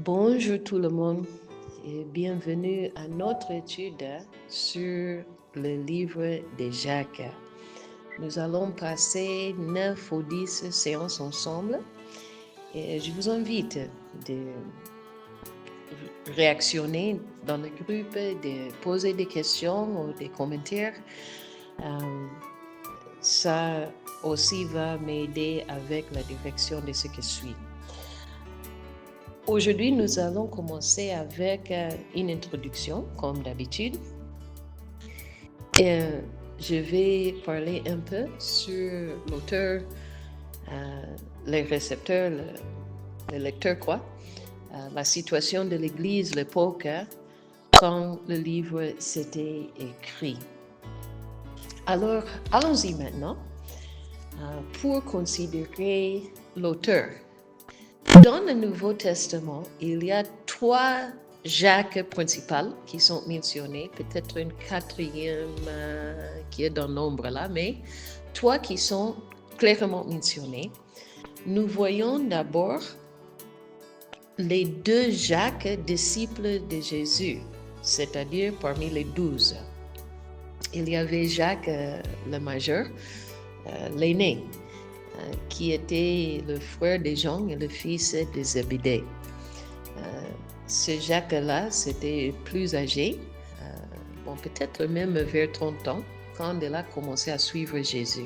Bonjour tout le monde et bienvenue à notre étude sur le livre de Jacques. Nous allons passer 9 ou 10 séances ensemble et je vous invite de réactionner dans le groupe, de poser des questions ou des commentaires. Ça aussi va m'aider avec la direction de ce qui suit. Aujourd'hui, nous allons commencer avec une introduction, comme d'habitude. Je vais parler un peu sur l'auteur, les récepteurs, le lecteur, la situation de l'Église, l'époque, quand le livre s'était écrit. Alors, allons-y maintenant pour considérer l'auteur. Dans le Nouveau Testament, il y a 3 Jacques principaux qui sont mentionnés, peut-être une quatrième qui est dans le nombre là, mais 3 qui sont clairement mentionnés. Nous voyons d'abord les 2 Jacques, disciples de Jésus, c'est-à-dire parmi les 12. Il y avait Jacques le majeur, l'aîné, qui était le frère de Jean et le fils de Zébédée. Ce Jacques-là, c'était plus âgé, peut-être même vers 30 ans, quand il a commencé à suivre Jésus.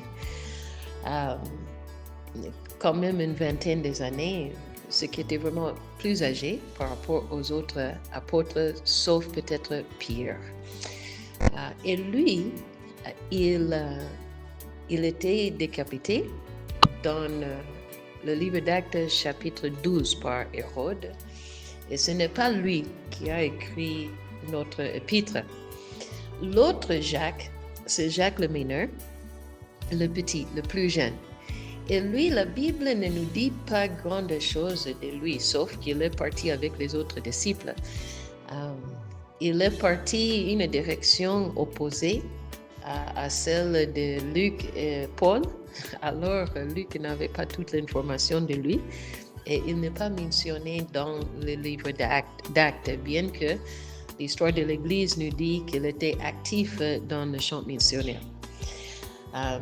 Quand même une vingtaine d'années, ce qui était vraiment plus âgé par rapport aux autres apôtres, sauf peut-être Pierre. Et lui, il était décapité dans le livre d'Actes chapitre 12 par Hérode. Et ce n'est pas lui qui a écrit notre épître. L'autre Jacques, c'est Jacques le mineur, le petit, le plus jeune. Et lui, la Bible ne nous dit pas grande chose de lui, sauf qu'il est parti avec les autres disciples. Il est parti une direction opposée à celle de Luc et Paul. Alors, Luc n'avait pas toute l'information de lui et il n'est pas mentionné dans le livre d'Actes, bien que l'histoire de l'Église nous dit qu'il était actif dans le champ missionnaire.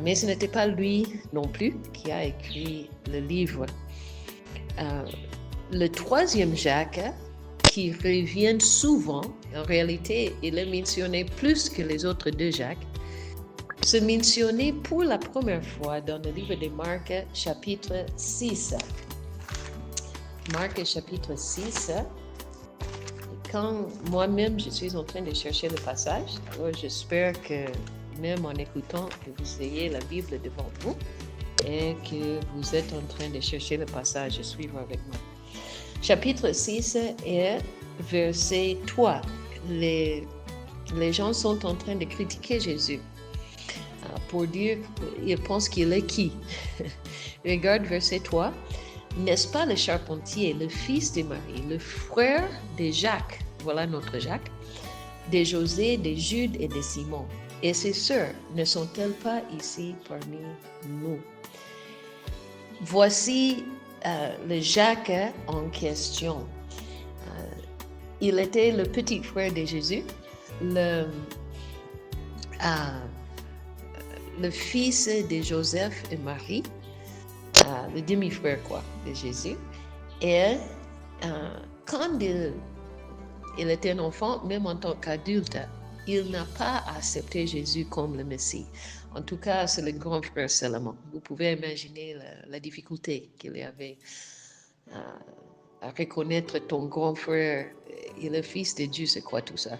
Mais ce n'était pas lui non plus qui a écrit le livre. Le troisième Jacques, qui revient souvent, en réalité, il est mentionné plus que les autres 2 Jacques, se mentionné pour la première fois dans le livre de Marc, chapitre 6. Marc, chapitre 6. Quand moi-même, je suis en train de chercher le passage, alors j'espère que même en écoutant, que vous ayez la Bible devant vous et que vous êtes en train de chercher le passage et suivre avec moi. Chapitre 6 et verset 3. Les gens sont en train de critiquer Jésus pour dire qu'ils pensent qu'il est qui. Regarde verset 3. N'est-ce pas le charpentier, le fils de Marie, le frère de Jacques, voilà notre Jacques, de José, de Jude et de Simon, et ses sœurs ne sont-elles pas ici parmi nous? Voici le Jacques en question. Il était le petit frère de Jésus, le fils de Joseph et Marie, le demi-frère de Jésus. Et quand il était un enfant, même en tant qu'adulte, il n'a pas accepté Jésus comme le Messie. En tout cas, c'est le grand frère seulement. Vous pouvez imaginer la difficulté qu'il y avait à reconnaître ton grand frère et le fils de Dieu, c'est quoi tout ça?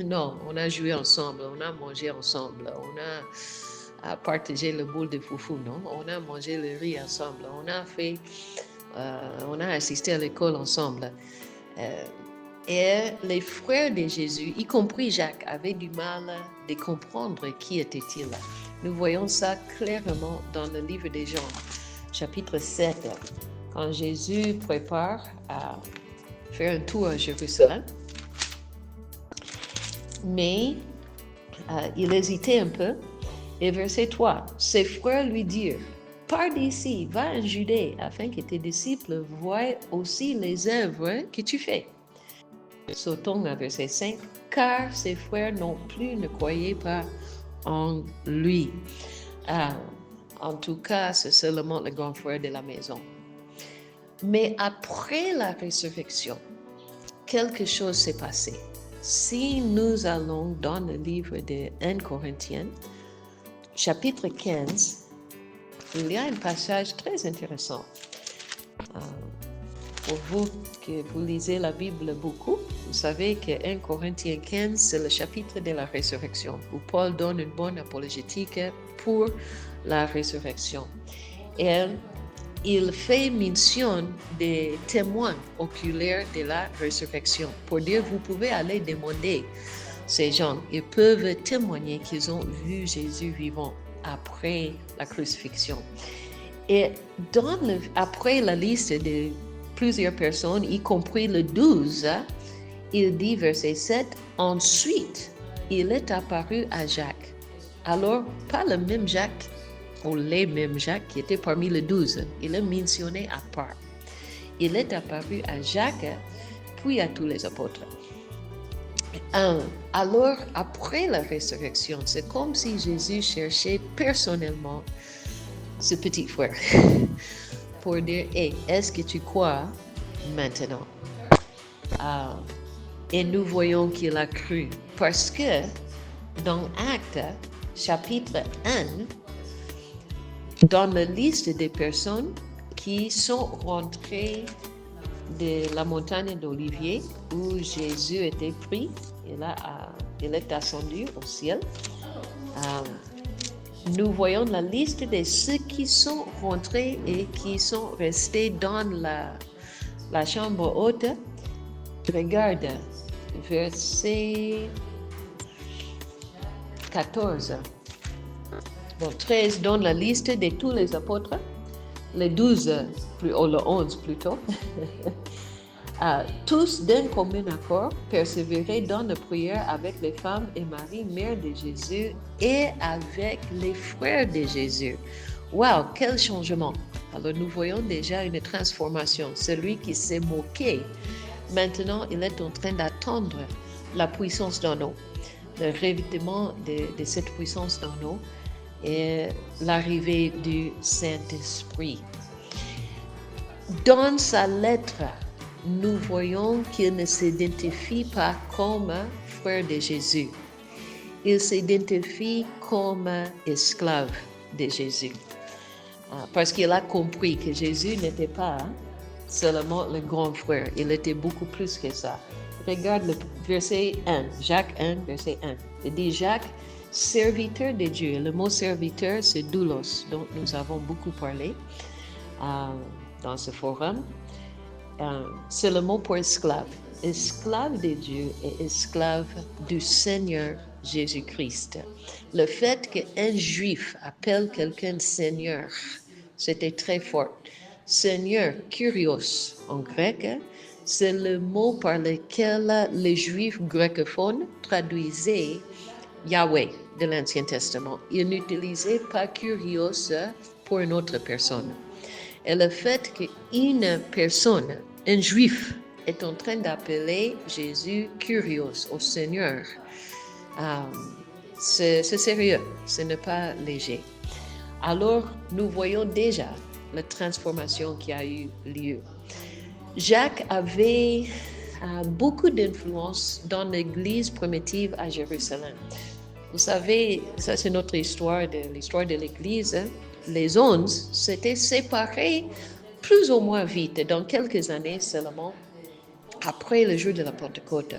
Non, on a joué ensemble, on a mangé ensemble, on a partagé le boule de foufou, non? On a mangé le riz ensemble, on a assisté à l'école ensemble. Et les frères de Jésus, y compris Jacques, avaient du mal de comprendre qui était-il. Nous voyons ça clairement dans le livre de Jean, chapitre 7, quand Jésus prépare à faire un tour à Jérusalem. Mais il hésitait un peu. Et verset 3, ses frères lui dirent, pars d'ici, va en Judée, afin que tes disciples voient aussi les œuvres que tu fais. Sautons à verset 5, car ses frères non plus ne croyaient pas en lui. En tout cas, c'est seulement le grand frère de la maison. Mais après la résurrection, quelque chose s'est passé. Si nous allons dans le livre de 1 Corinthiens, chapitre 15, il y a un passage très intéressant. Pour vous que vous lisez la Bible beaucoup, vous savez que 1 Corinthiens 15, c'est le chapitre de la résurrection, où Paul donne une bonne apologétique pour la résurrection. Et il fait mention des témoins oculaires de la résurrection. Pour dire, vous pouvez aller demander ces gens. Ils peuvent témoigner qu'ils ont vu Jésus vivant après la crucifixion. Et après la liste de plusieurs personnes, y compris le 12, il dit, verset 7, « Ensuite, il est apparu à Jacques. » Alors, pas le même Jacques, ou les mêmes Jacques qui étaient parmi les 12. Il est mentionné à part. Il est apparu à Jacques, puis à tous les apôtres. Alors, après la résurrection, c'est comme si Jésus cherchait personnellement ce petit frère pour dire, hey, est-ce que tu crois maintenant? Et nous voyons qu'il a cru, parce que dans Actes, chapitre 1, dans la liste des personnes qui sont rentrées de la montagne d'Olivier, où Jésus était pris, et là, il est ascendu au ciel, nous voyons la liste de ceux qui sont rentrés et qui sont restés dans la chambre haute. Regarde, verset 14. Bon, 13 donne la liste de tous les apôtres, les 12, ou le 11 plutôt. Tous d'un commun accord persévéraient dans la prière avec les femmes et Marie, mère de Jésus, et avec les frères de Jésus. Wow, quel changement! Alors nous voyons déjà une transformation. Celui qui s'est moqué, maintenant il est en train d'attendre la puissance dans nous, le revêtement de cette puissance dans nous et l'arrivée du Saint-Esprit. Dans sa lettre, nous voyons qu'il ne s'identifie pas comme frère de Jésus. Il s'identifie comme esclave de Jésus. Parce qu'il a compris que Jésus n'était pas seulement le grand frère, il était beaucoup plus que ça. Regarde le verset 1, Jacques 1, verset 1. Il dit Jacques, serviteur de Dieu. Le mot serviteur, c'est doulos, dont nous avons beaucoup parlé dans ce forum. C'est le mot pour esclave. Esclave de Dieu et esclave du Seigneur Jésus-Christ. Le fait qu'un juif appelle quelqu'un Seigneur, c'était très fort. Seigneur, Kyrios en grec, c'est le mot par lequel les juifs grecophones traduisaient Yahweh de l'Ancien Testament. Ils n'utilisaient pas Kyrios pour une autre personne. Et le fait qu'une personne, un juif, est en train d'appeler Jésus Kyrios, au Seigneur, c'est sérieux, ce n'est pas léger. Alors, nous voyons déjà la transformation qui a eu lieu. Jacques avait beaucoup d'influence dans l'église primitive à Jérusalem. Vous savez, ça c'est notre histoire l'histoire de l'église. Les 11 s'étaient séparés plus ou moins vite, dans quelques années seulement, après le jour de la Pentecôte.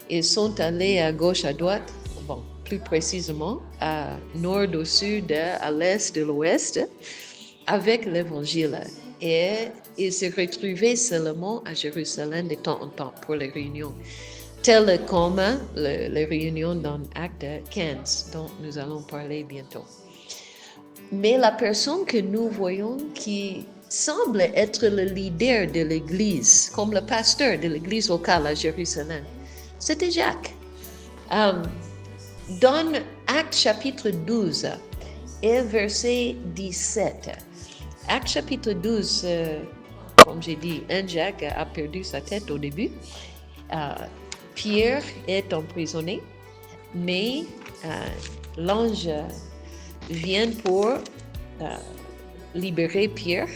Ils sont allés à gauche, à droite, bon, plus précisément, à nord, au sud, à l'est, de l'ouest, avec l'Évangile. Et ils se retrouvaient seulement à Jérusalem de temps en temps pour les réunions, telles comme les réunions dans Acte 15, dont nous allons parler bientôt. Mais la personne que nous voyons qui semble être le leader de l'église, comme le pasteur de l'église locale à Jérusalem, c'était Jacques. Dans Acte chapitre 12 et verset 17, Acte chapitre 12, comme j'ai dit, un Jacques a perdu sa tête au début. Pierre est emprisonné, mais l'ange vient pour libérer Pierre.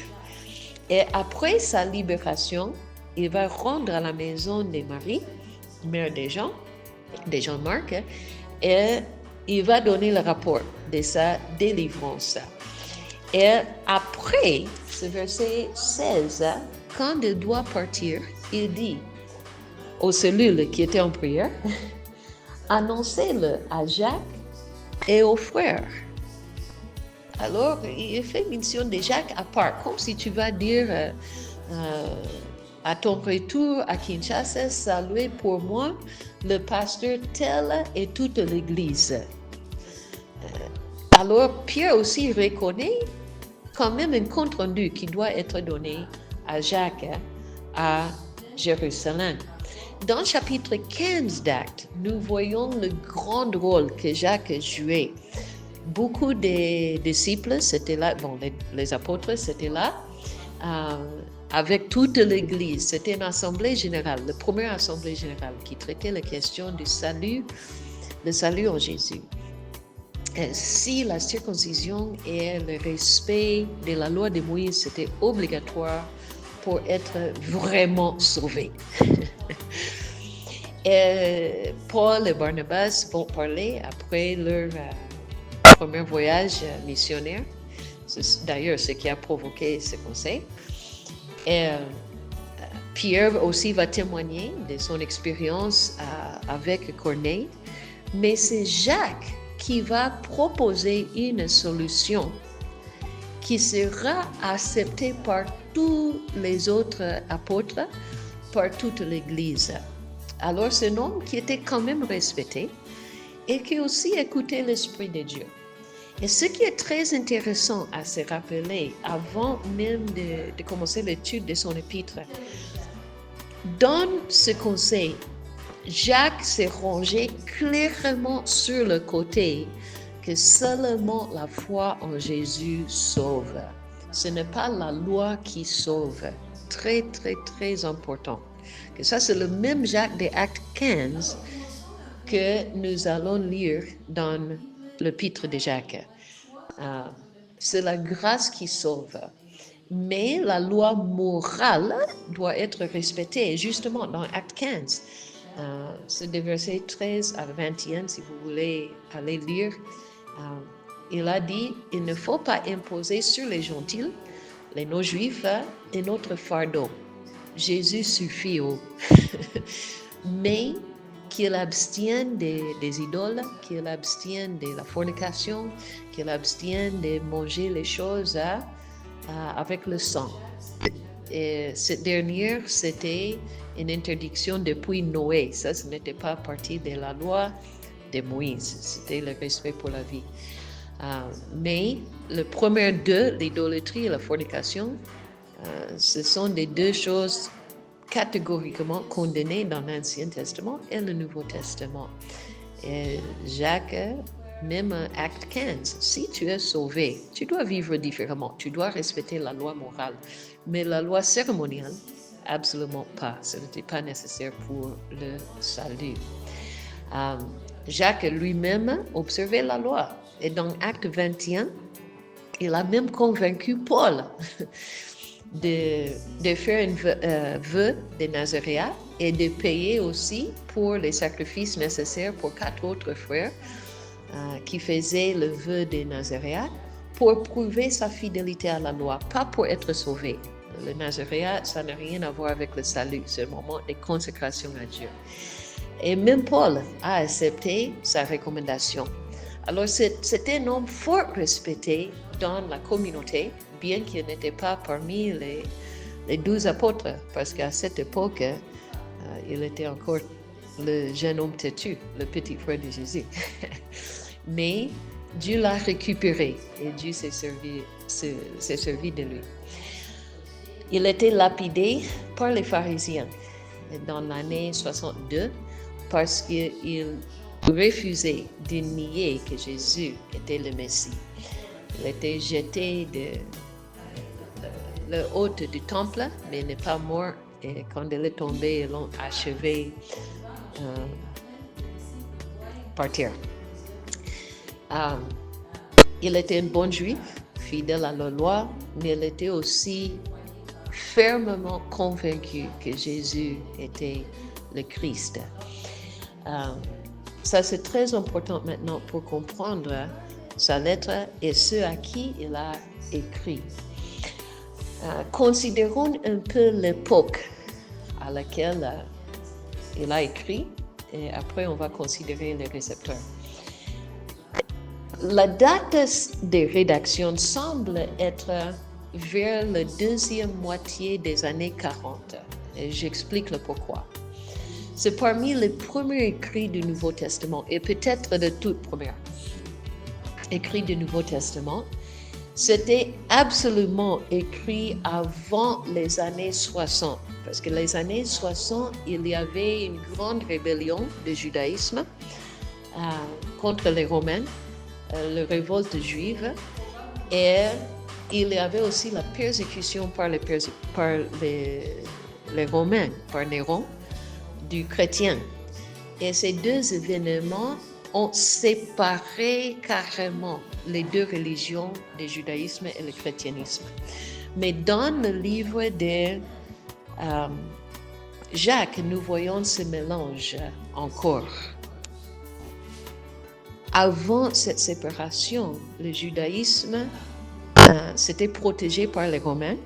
Et après sa libération, il va rendre à la maison de Marie, mère de Jean-Marc, et il va donner le rapport de sa délivrance. Et après, ce verset 16, quand il doit partir, il dit aux cellules qui étaient en prière, annoncez-le à Jacques et aux frères. Alors, il fait mention de Jacques à part, comme si tu vas dire à ton retour à Kinshasa, saluez pour moi le pasteur tel et toute l'église. Alors, Pierre aussi reconnaît quand même un compte-rendu qui doit être donné à Jacques à Jérusalem. Dans le chapitre 15 d'Actes, nous voyons le grand rôle que Jacques jouait. Beaucoup des disciples, c'était là, les apôtres, c'était là, avec toute l'Église. C'était une assemblée générale, la première assemblée générale qui traitait la question du salut, le salut en Jésus. Si la circoncision et le respect de la loi de Moïse, c'était obligatoire pour être vraiment sauvé. Et Paul et Barnabas vont parler après leur premier voyage missionnaire. C'est d'ailleurs ce qui a provoqué ce conseil. Et Pierre aussi va témoigner de son expérience avec Corneille. Mais c'est Jacques qui va proposer une solution qui sera acceptée par tous les autres apôtres, par toute l'Église. Alors c'est un homme qui était quand même respecté et qui aussi écoutait l'Esprit de Dieu. Et ce qui est très intéressant à se rappeler avant même de commencer l'étude de son épître, dans ce conseil, Jacques s'est rangé clairement sur le côté que seulement la foi en Jésus sauve. Ce n'est pas la loi qui sauve. Très, très, très important. Que ça, c'est le même Jacques des Actes 15 que nous allons lire dans l'épître de Jacques. C'est la grâce qui sauve. Mais la loi morale doit être respectée. Justement, dans Acte 15, c'est des versets 13 à 21, si vous voulez aller lire. Il a dit, il ne faut pas imposer sur les gentils, les non-juifs, un autre fardeau. Jésus suffit. Mais qu'il abstienne des idoles, qu'il abstienne de la fornication, qu'il abstienne de manger les choses avec le sang. Et cette dernière, c'était une interdiction depuis Noé. Ça, ce n'était pas partie de la loi de Moïse. C'était le respect pour la vie. Mais le premier deux, l'idolâtrie et la fornication, ce sont des deux choses catégoriquement condamnées dans l'Ancien Testament et le Nouveau Testament. Et Jacques, même Acte 15, si tu es sauvé, tu dois vivre différemment, tu dois respecter la loi morale. Mais la loi cérémoniale, absolument pas. Ce n'était pas nécessaire pour le salut. Jacques lui-même observait la loi. Et dans Acte 21, il a même convaincu Paul de faire un vœu de Nazaréat et de payer aussi pour les sacrifices nécessaires pour 4 autres frères qui faisaient le vœu de Nazaréat pour prouver sa fidélité à la loi, pas pour être sauvé. Le Nazaréat, ça n'a rien à voir avec le salut, c'est un moment de consécration à Dieu. Et même Paul a accepté sa recommandation. Alors c'était un homme fort respecté dans la communauté, bien qu'il n'était pas parmi les 12 apôtres, parce qu'à cette époque, il était encore le jeune homme têtu, le petit frère de Jésus. Mais Dieu l'a récupéré et Dieu s'est servi de lui. Il était lapidé par les pharisiens dans l'année 62 parce qu'il refusait de nier que Jésus était le Messie. Il était jeté le hôte du temple, mais n'est pas mort. Et quand elle est tombée, ils l'ont achevé par terre. Il était un bon juif, fidèle à la loi, mais il était aussi fermement convaincu que Jésus était le Christ. Ça, c'est très important maintenant pour comprendre sa lettre et ce à qui il a écrit. Considérons un peu l'époque à laquelle il a écrit et après on va considérer les récepteurs. La date de rédaction semble être vers la deuxième moitié des années 40. Et j'explique le pourquoi. C'est parmi les premiers écrits du Nouveau Testament et peut-être de toute première écrits du Nouveau Testament. C'était absolument écrit avant les années 60. Parce que les années 60, il y avait une grande rébellion du judaïsme contre les Romains, la révolte juive, et il y avait aussi la persécution par les Romains, par Néron, du chrétien. Et ces deux événements ont séparé carrément les deux religions, le judaïsme et le chrétianisme. Mais dans le livre de Jacques, nous voyons ce mélange encore. Avant cette séparation, le judaïsme c'était protégé par les Romains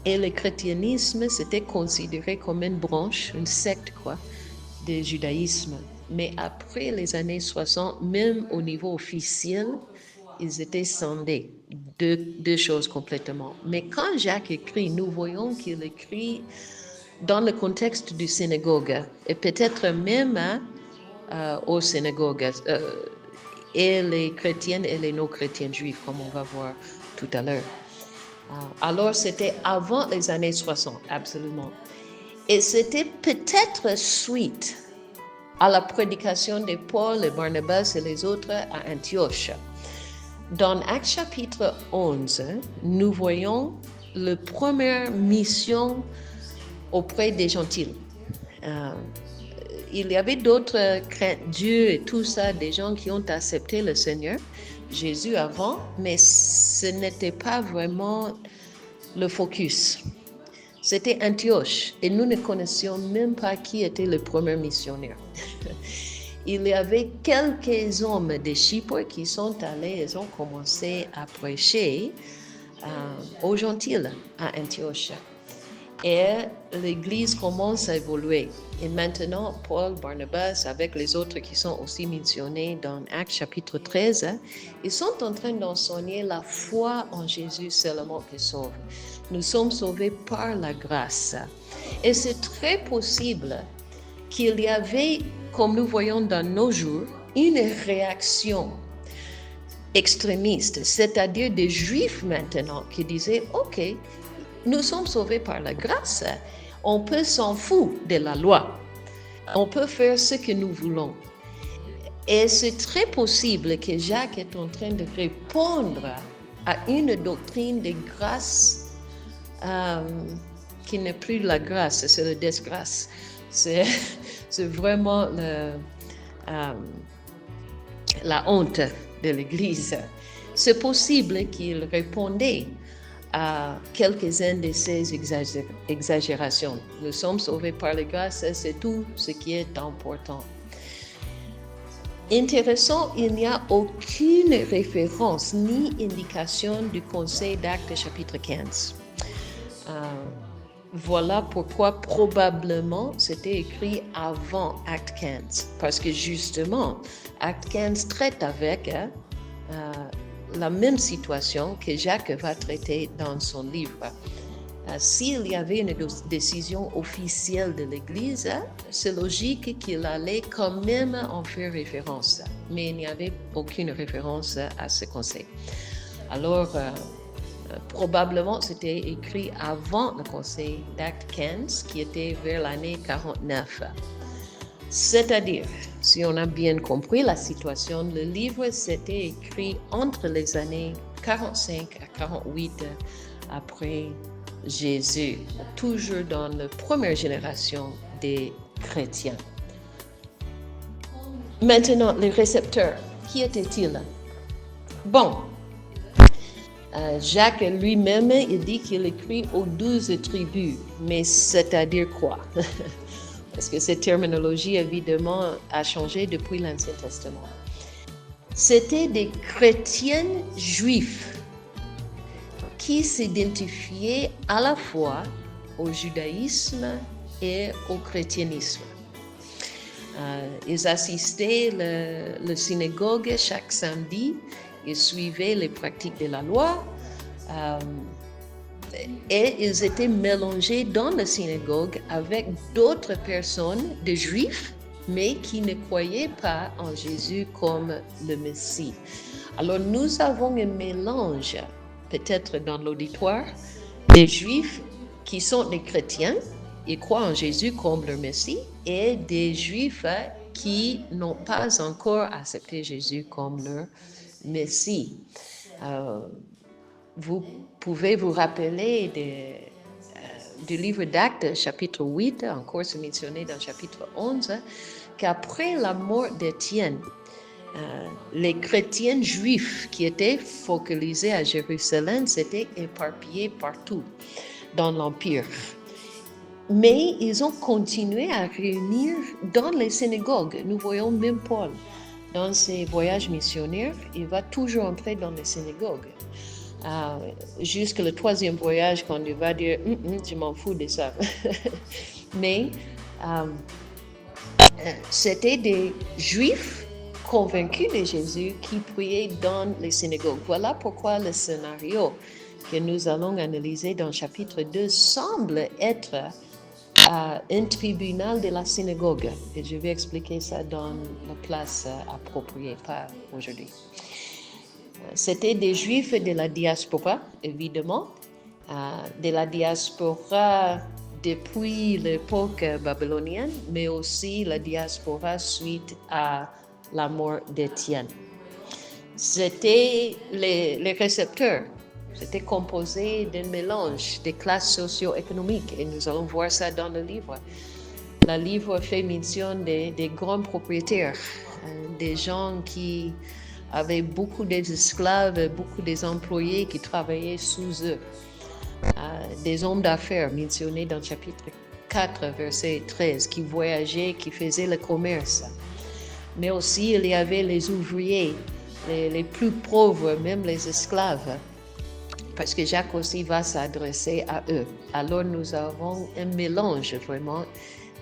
et le christianisme c'était considéré comme une branche, une secte du judaïsme. Mais après les années 60, même au niveau officiel, ils étaient scindés, deux choses complètement. Mais quand Jacques écrit, nous voyons qu'il écrit dans le contexte du synagogue et peut-être même aux synagogues et les chrétiennes et les non-chrétiens juifs, comme on va voir tout à l'heure. Alors, c'était avant les années 60, absolument. Et c'était peut-être suite à la prédication de Paul et Barnabas et les autres à Antioche. Dans Actes chapitre 11, nous voyons la première mission auprès des gentils. Il y avait d'autres craintes Dieu et tout ça, des gens qui ont accepté le Seigneur Jésus avant, mais ce n'était pas vraiment le focus. C'était Antioche et nous ne connaissions même pas qui était le premier missionnaire. Il y avait quelques hommes de Chypre qui sont allés et ont commencé à prêcher aux gentils à Antioche. Et l'Église commence à évoluer. Et maintenant, Paul, Barnabas, avec les autres qui sont aussi mentionnés dans Actes chapitre 13, ils sont en train d'enseigner la foi en Jésus seulement qui sauve. Nous sommes sauvés par la grâce. Et c'est très possible qu'il y avait, comme nous voyons dans nos jours, une réaction extrémiste, c'est-à-dire des Juifs maintenant qui disaient « Ok, nous sommes sauvés par la grâce. On peut s'en foutre de la loi. On peut faire ce que nous voulons. » Et c'est très possible que Jacques est en train de répondre à une doctrine de grâce qui n'est plus la grâce, c'est la disgrâce. C'est vraiment la honte de l'Église. C'est possible qu'il répondait à quelques-unes de ces exagérations. Nous sommes sauvés par la grâce, c'est tout ce qui est important. Intéressant, il n'y a aucune référence ni indication du Conseil d'Actes chapitre 15. Voilà pourquoi probablement c'était écrit avant Acte 15. Parce que justement, Acte 15 traite avec la même situation que Jacques va traiter dans son livre. S'il y avait une décision officielle de l'Église, c'est logique qu'il allait quand même en faire référence. Mais il n'y avait aucune référence à ce conseil. Alors, probablement, c'était écrit avant le conseil d'Acte 15, qui était vers l'année 49. C'est-à-dire, si on a bien compris la situation, le livre s'était écrit entre les années 45 à 48 après Jésus, toujours dans la première génération des chrétiens. Maintenant, les récepteurs, qui étaient-ils? Bon, Jacques lui-même, il dit qu'il écrit aux 12 tribus, mais c'est-à-dire quoi? Parce que cette terminologie, évidemment, a changé depuis l'Ancien Testament. C'était des chrétiens juifs qui s'identifiaient à la fois au judaïsme et au chrétianisme. Ils assistaient la synagogue chaque samedi, ils suivaient les pratiques de la loi et ils étaient mélangés dans la synagogue avec d'autres personnes, des juifs, mais qui ne croyaient pas en Jésus comme le Messie. Alors nous avons un mélange, peut-être dans l'auditoire, des juifs qui sont des chrétiens, ils croient en Jésus comme leur Messie, et des juifs qui n'ont pas encore accepté Jésus comme leur Messie. Vous pouvez vous rappeler du livre d'Actes, chapitre 8, encore c'est mentionné dans le chapitre 11, qu'après la mort d'Étienne, les chrétiens juifs qui étaient focalisés à Jérusalem s'étaient éparpillés partout dans l'Empire. Mais ils ont continué à réunir dans les synagogues. Nous voyons même Paul, dans ses voyages missionnaires, il va toujours entrer dans les synagogues. Jusqu'à le 3e voyage, quand il va dire je m'en fous de ça. Mais c'était des Juifs convaincus de Jésus qui priaient dans les synagogues. Voilà pourquoi le scénario que nous allons analyser dans le chapitre 2 semble être un tribunal de la synagogue. Et je vais expliquer ça dans la place appropriée, pas aujourd'hui. C'était des Juifs de la diaspora, évidemment, de la diaspora depuis l'époque babylonienne, mais aussi la diaspora suite à la mort d'Étienne. C'était les récepteurs. C'était composé d'un mélange des classes socio-économiques et nous allons voir ça dans le livre. Le livre fait mention des grands propriétaires, des gens qui avaient beaucoup d'esclaves, beaucoup d'employés qui travaillaient sous eux, des hommes d'affaires mentionnés dans le chapitre 4, verset 13, qui voyageaient, qui faisaient le commerce. Mais aussi, il y avait les ouvriers, les plus pauvres, même les esclaves, parce que Jacques aussi va s'adresser à eux. Alors, nous avons un mélange vraiment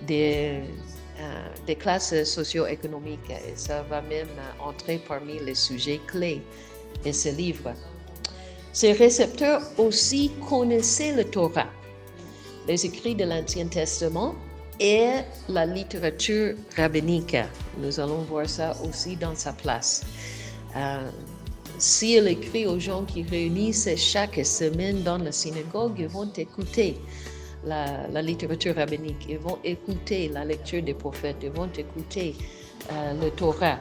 des classes socio-économiques et ça va même entrer parmi les sujets clés de ce livre. Ces récepteurs aussi connaissaient le Torah, les écrits de l'Ancien Testament et la littérature rabbinique. Nous allons voir ça aussi dans sa place. S'il écrit aux gens qui réunissent chaque semaine dans la synagogue, ils vont écouter la littérature rabbinique, ils vont écouter la lecture des prophètes, ils vont écouter le Torah.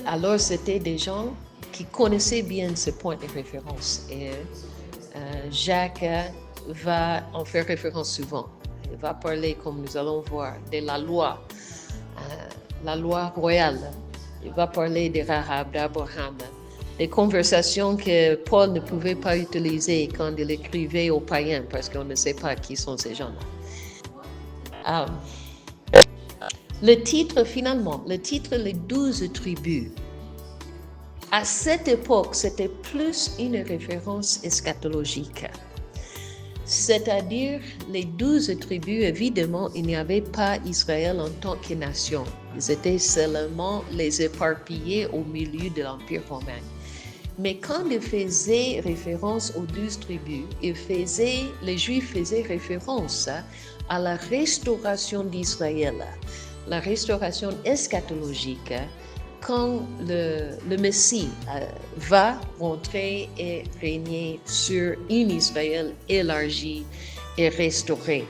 Alors, c'était des gens qui connaissaient bien ce point de référence. Et Jacques va en faire référence souvent. Il va parler, comme nous allons voir, de la loi royale. Il va parler de Rahab, d'Abraham, des conversations que Paul ne pouvait pas utiliser quand il écrivait aux païens, parce qu'on ne sait pas qui sont ces gens-là. Le titre, finalement, les 12 tribus, à cette époque, c'était plus une référence eschatologique. C'est-à-dire, les 12 tribus, évidemment, il n'y avait pas Israël en tant que nation. Ils étaient seulement les éparpillés au milieu de l'Empire romain. Mais quand il faisait référence aux 12 tribus, les Juifs faisaient référence à la restauration d'Israël, la restauration eschatologique, quand le Messie va rentrer et régner sur une Israël élargie et restaurée.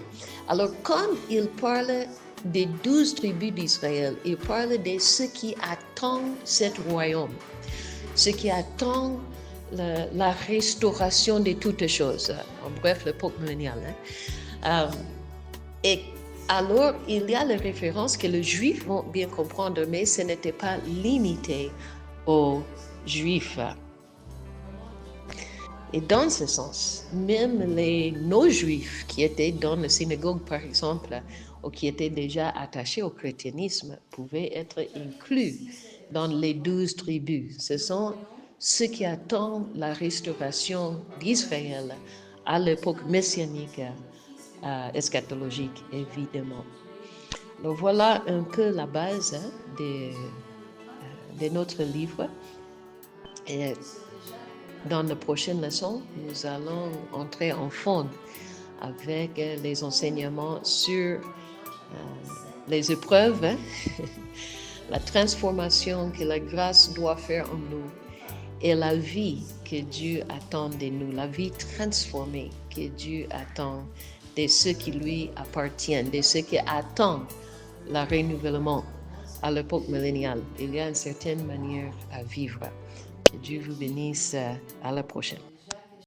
Alors, quand il parle des 12 tribus d'Israël, il parle de ceux qui attendent ce royaume, ceux qui attendent la restauration de toutes choses. En bref, l'époque milléniale. Et alors, il y a la référence que les Juifs vont bien comprendre, mais ce n'était pas limité aux Juifs. Et dans ce sens, même les non-juifs qui étaient dans la synagogue, par exemple, ou qui étaient déjà attachés au christianisme, pouvaient être inclus dans les 12 tribus. Ce sont ceux qui attendent la restauration d'Israël à l'époque messianique, eschatologique, évidemment. Donc voilà un peu la base de notre livre. Et dans la prochaine leçon, nous allons entrer en fond avec les enseignements sur les épreuves, la transformation que la grâce doit faire en nous et la vie que Dieu attend de nous, la vie transformée que Dieu attend de ceux qui lui appartiennent, de ceux qui attendent le renouvellement à l'époque milléniale. Il y a une certaine manière à vivre. Que Dieu vous bénisse. À la prochaine.